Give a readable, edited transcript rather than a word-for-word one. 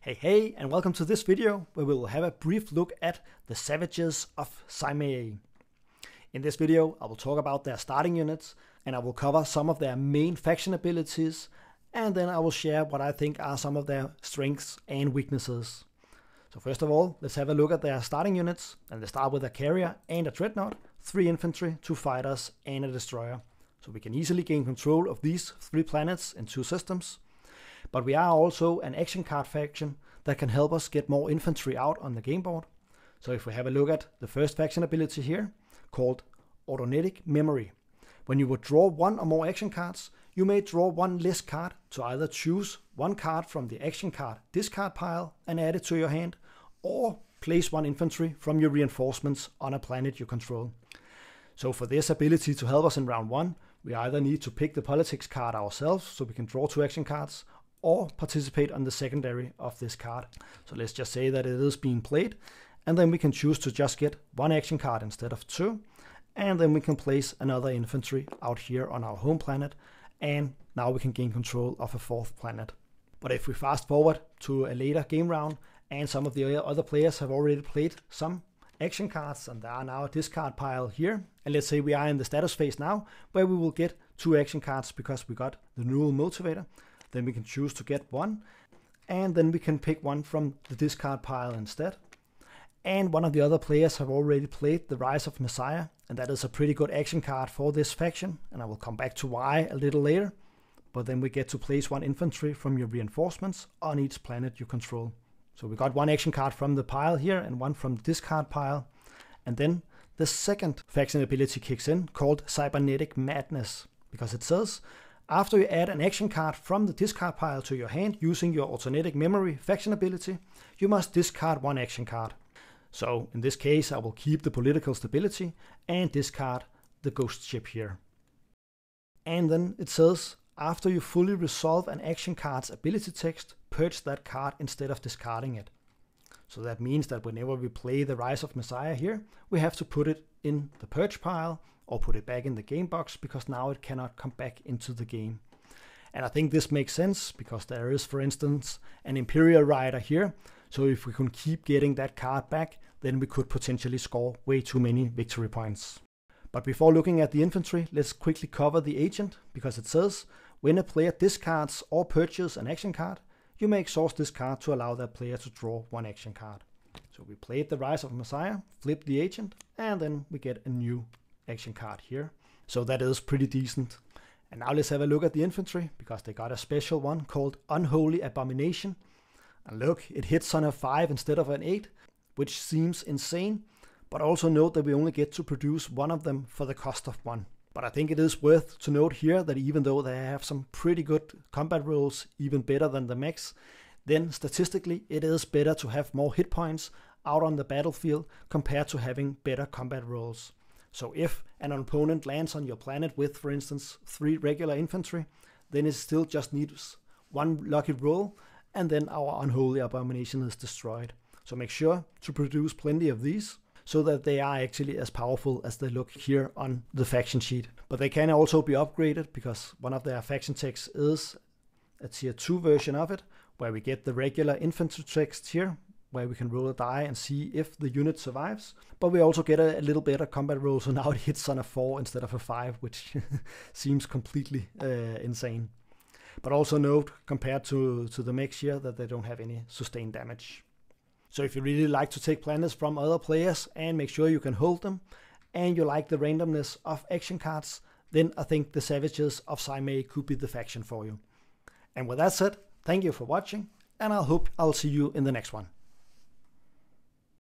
Hey, and welcome to this video where we will have a brief look at the Savages of Cymiae. In this video, I will talk about their starting units, and I will cover some of their main faction abilities, and then I will share what I think are some of their strengths and weaknesses. So first of all, let's have a look at their starting units, and they start with a carrier and a dreadnought, 3 infantry, 2 fighters, and a destroyer. So we can easily gain control of these 3 planets in 2 systems. But we are also an action card faction that can help us get more infantry out on the game board. So if we have a look at the first faction ability here, called Autonetic Memory. When you would draw 1 or more action cards, you may draw 1 less card to either choose 1 card from the action card discard pile and add it to your hand, or place 1 infantry from your reinforcements on a planet you control. So for this ability to help us in round 1, we either need to pick the politics card ourselves so we can draw 2 action cards, or participate on the secondary of this card. So let's just say that it is being played, and then we can choose to just get 1 action card instead of 2, and then we can place another infantry out here on our home planet, and now we can gain control of a 4th planet. But if we fast forward to a later game round, and some of the other players have already played some action cards, and there are now a discard pile here, and let's say we are in the status phase now, where we will get 2 action cards because we got the Neural Motivator. Then we can choose to get 1, and then we can pick 1 from the discard pile instead. And one of the other players have already played the Rise of Messiah, and that is a pretty good action card for this faction, and I will come back to why a little later. But then we get to place 1 infantry from your reinforcements on each planet you control. So we got 1 action card from the pile here and 1 from the discard pile. And then the second faction ability kicks in, called Cybernetic Madness, because it says, after you add an action card from the discard pile to your hand using your Autonetic Memory faction ability, you must discard 1 action card. So in this case, I will keep the political stability and discard the ghost ship here. And then it says, after you fully resolve an action card's ability text, purge that card instead of discarding it. So that means that whenever we play the Rise of Messiah here, we have to put it in the purge pile, or put it back in the game box, because now it cannot come back into the game. And I think this makes sense, because there is, for instance, an Imperial Rider here, so if we can keep getting that card back, then we could potentially score way too many victory points. But before looking at the infantry, let's quickly cover the agent, because it says, when a player discards or purchases an action card, you may exhaust this card to allow that player to draw 1 action card. So we played the Rise of Messiah, flip the agent, and then we get a new action card here. So that is pretty decent. And now let's have a look at the infantry, because they got a special one called Unholy Abomination. And look, it hits on a 5 instead of an 8, which seems insane, but also note that we only get to produce 1 of them for the cost of 1. But I think it is worth to note here that even though they have some pretty good combat rolls, even better than the mechs, then statistically it is better to have more hit points out on the battlefield compared to having better combat rolls. So if an opponent lands on your planet with, for instance, 3 regular infantry, then it still just needs 1 lucky roll, and then our Unholy Abomination is destroyed. So make sure to produce plenty of these, so that they are actually as powerful as they look here on the faction sheet. But they can also be upgraded, because one of their faction texts is a tier 2 version of it, where we get the regular infantry text here, where we can roll a die and see if the unit survives. But we also get a little better combat roll, so now it hits on a 4 instead of a 5, which seems completely insane. But also note, compared to the mechs here, that they don't have any sustained damage. So if you really like to take planets from other players and make sure you can hold them, and you like the randomness of action cards, then I think the Savages of Cymiae could be the faction for you. And with that said, thank you for watching, and I hope I'll see you in the next one.